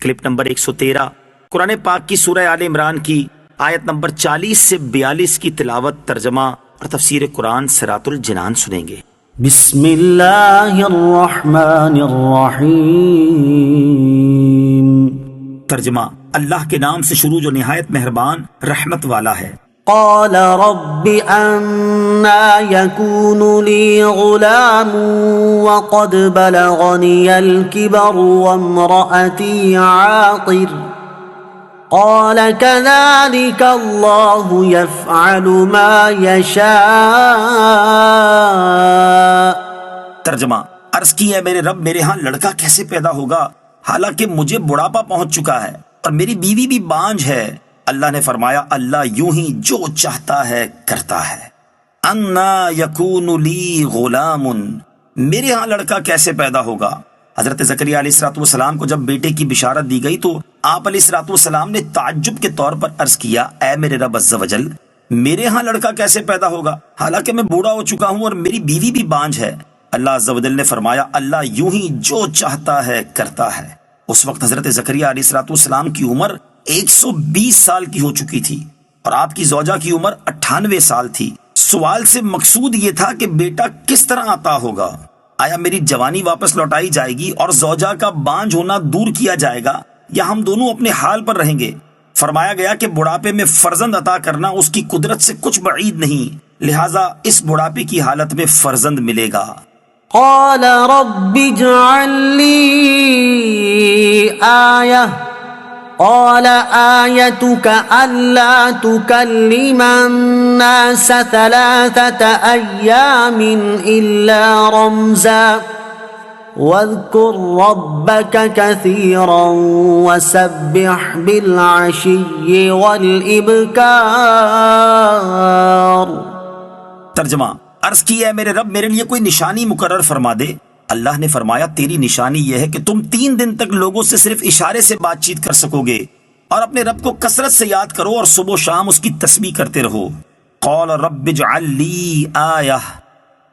Clip number 113 قرآن پاک کی سورہ آل عمران کی آیت نمبر 40 سے 42 کی تلاوت، ترجمہ اور تفسیر قرآن صراط الجنان سنیں گے۔ بسم اللہ الرحمن الرحیم۔ ترجمہ، اللہ کے نام سے شروع جو نہایت مہربان رحمت والا ہے۔ قال رب أنا يكون لي غلام وقد بلغني الكبر وامرأتي عاقر قال كذلك الله يفعل ما يشاء۔ ترجمہ، عرض کی ہے میرے رب میرے ہاں لڑکا کیسے پیدا ہوگا حالانکہ مجھے بڑھاپا پہنچ چکا ہے اور میری بیوی بھی بانجھ ہے۔ اللہ نے فرمایا اللہ یوں ہی جو چاہتا ہے کرتا ہے۔ انا یکون لی غلام، میرے ہاں لڑکا کیسے پیدا ہوگا۔ حضرت زکریا علیہ السلام کو جب بیٹے کی بشارت دی گئی تو آپ علیہ السلام نے تعجب کے طور پر عرض کیا، اے میرے رب عز و جل، میرے ہاں لڑکا کیسے پیدا ہوگا حالانکہ میں بوڑھا ہو چکا ہوں اور میری بیوی بھی بانجھ ہے۔ اللہ عز و جل نے فرمایا اللہ یوں ہی جو چاہتا ہے کرتا ہے۔ اس وقت حضرت زکریا علیہ السلام کی عمر 120 سال کی ہو چکی تھی اور آپ کی زوجہ کی عمر 98 سال تھی۔ سوال سے مقصود یہ تھا کہ بیٹا کس طرح عطا ہوگا؟ آیا میری جوانی واپس لوٹائی جائے گی اور زوجہ کا بانجھ ہونا دور کیا جائے گا یا ہم دونوں اپنے حال پر رہیں گے؟ فرمایا گیا کہ بڑھاپے میں فرزند عطا کرنا اس کی قدرت سے کچھ بعید نہیں، لہٰذا اس بڑھاپے کی حالت میں فرزند ملے گا۔ قال رب اجعل لي آية قال آيتك ألا تكلم الناس 3 أيام إلا رمزا واذكر ربك كثيرا وسبح بالعشي والإبكار۔ ترجمہ، عرض کی ہے میرے رب میرے لیے کوئی نشانی مقرر فرما دے۔ اللہ نے فرمایا تیری نشانی یہ ہے کہ تم 3 دن تک لوگوں سے صرف اشارے سے بات چیت کر سکو گے اور اپنے رب کو کثرت سے یاد کرو اور صبح و شام اس کی تسبیح کرتے رہو۔ قال رب اجعل لی آیہ،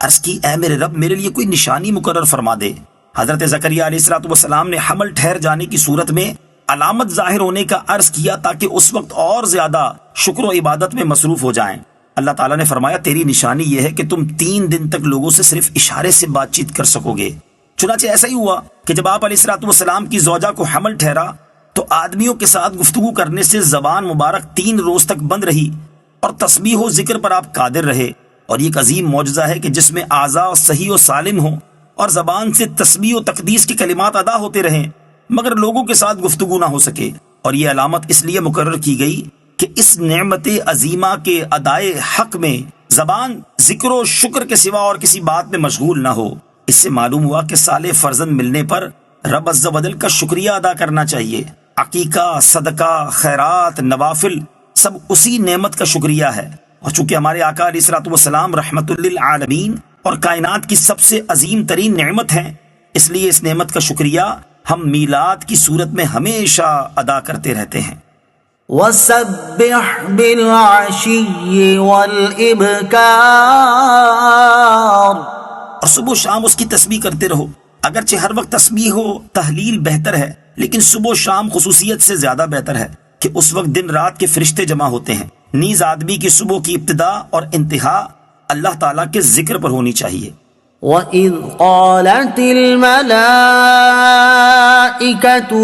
عرض کی اے میرے رب میرے لیے کوئی نشانی مقرر فرما دے۔ حضرت زکریا علیہ السلام نے حمل ٹھہر جانے کی صورت میں علامت ظاہر ہونے کا عرض کیا تاکہ اس وقت اور زیادہ شکر و عبادت میں مصروف ہو جائیں۔ اللہ تعالیٰ نے فرمایا تیری نشانی یہ ہے کہ تم 3 دن تک لوگوں سے صرف اشارے سے بات چیت کر سکو گے۔ چنانچہ ایسا ہی ہوا کہ جب آپ علیہ السلام کی زوجہ کو حمل ٹھہرا تو آدمیوں کے ساتھ گفتگو کرنے سے زبان مبارک 3 روز تک بند رہی اور تسبیح و ذکر پر آپ قادر رہے، اور یہ ایک عظیم معجزہ ہے کہ جس میں اعضاء صحیح و سالم ہوں اور زبان سے تسبیح و تقدیس کے کلمات ادا ہوتے رہیں مگر لوگوں کے ساتھ گفتگو نہ ہو سکے۔ اور یہ علامت اس لیے مقرر کی گئی کہ اس نعمت عظیمہ کے ادائے حق میں زبان ذکر و شکر کے سوا اور کسی بات میں مشغول نہ ہو۔ اس سے معلوم ہوا کہ صالح فرزند ملنے پر رب عز و جل کا شکریہ ادا کرنا چاہیے۔ عقیقہ، صدقہ، خیرات، نوافل سب اسی نعمت کا شکریہ ہے، اور چونکہ ہمارے آقا علیہ السلام رحمت للعالمین اور کائنات کی سب سے عظیم ترین نعمت ہیں، اس لیے اس نعمت کا شکریہ ہم میلاد کی صورت میں ہمیشہ ادا کرتے رہتے ہیں۔ وَسَبِّحْ بِالْعَشِيِّ وَالْإِبْكَارِ، اور صبح و شام اس کی تسبیح کرتے رہو۔ اگرچہ ہر وقت تسبیح ہو تحلیل بہتر ہے، لیکن صبح و شام خصوصیت سے زیادہ بہتر ہے کہ اس وقت دن رات کے فرشتے جمع ہوتے ہیں۔ نیز آدمی کی صبح کی ابتدا اور انتہا اللہ تعالیٰ کے ذکر پر ہونی چاہیے۔ وَإِذْ قَالَتِ الْمَلَائِكَةُ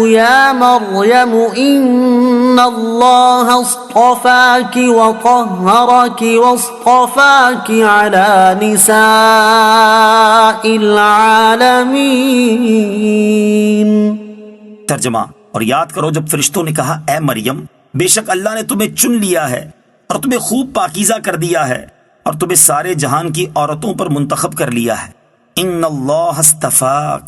يَا مَرْيَمُ إِنَّ اللَّهَ اصْطَفَاكِ وَطَهَّرَكِ وَاصْطَفَاكِ عَلَى نِسَاءِ الْعَالَمِينَ۔ ترجمہ، اور یاد کرو جب فرشتوں نے کہا اے مریم بے شک اللہ نے تمہیں چن لیا ہے اور تمہیں خوب پاکیزہ کر دیا ہے اور تمہیں سارے جہان کی عورتوں پر منتخب کر لیا ہے۔ ان اللہ اصطفاک،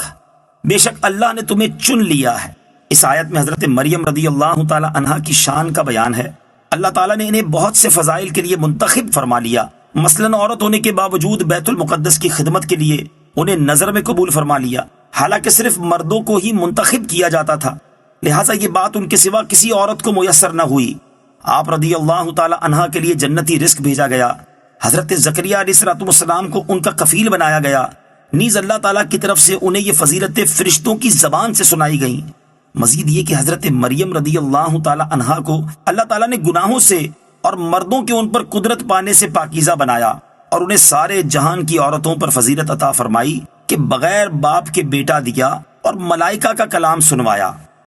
بے شک اللہ نے تمہیں چن لیا ہے۔ اس آیت میں حضرت مریم رضی اللہ تعالی عنہا کی شان کا بیان ہے۔ اللہ تعالیٰ نے انہیں بہت سے فضائل کے لیے منتخب فرما لیا، مثلاً عورت ہونے کے باوجود بیت المقدس کی خدمت کے لیے انہیں نظر میں قبول فرما لیا، حالانکہ صرف مردوں کو ہی منتخب کیا جاتا تھا، لہٰذا یہ بات ان کے سوا کسی عورت کو میسر نہ ہوئی۔ آپ رضی اللہ تعالی عنہا کے لیے جنتی رزق بھیجا گیا، حضرت زکریا علیہ السلام کو ان کا کفیل بنایا گیا، نیز اللہ تعالیٰ کی طرف سے انہیں یہ فضیلتیں فرشتوں کی زبان سے سنائی گئیں۔ مزید یہ کہ حضرت مریم رضی اللہ تعالی عنہا کو اللہ تعالیٰ نے گناہوں سے اور مردوں کے ان پر قدرت پانے سے پاکیزہ بنایا، اور انہیں سارے جہان کی عورتوں پر فضیلت عطا فرمائی کہ بغیر باپ کے بیٹا دیا اور ملائکہ کا کلام سنوایا۔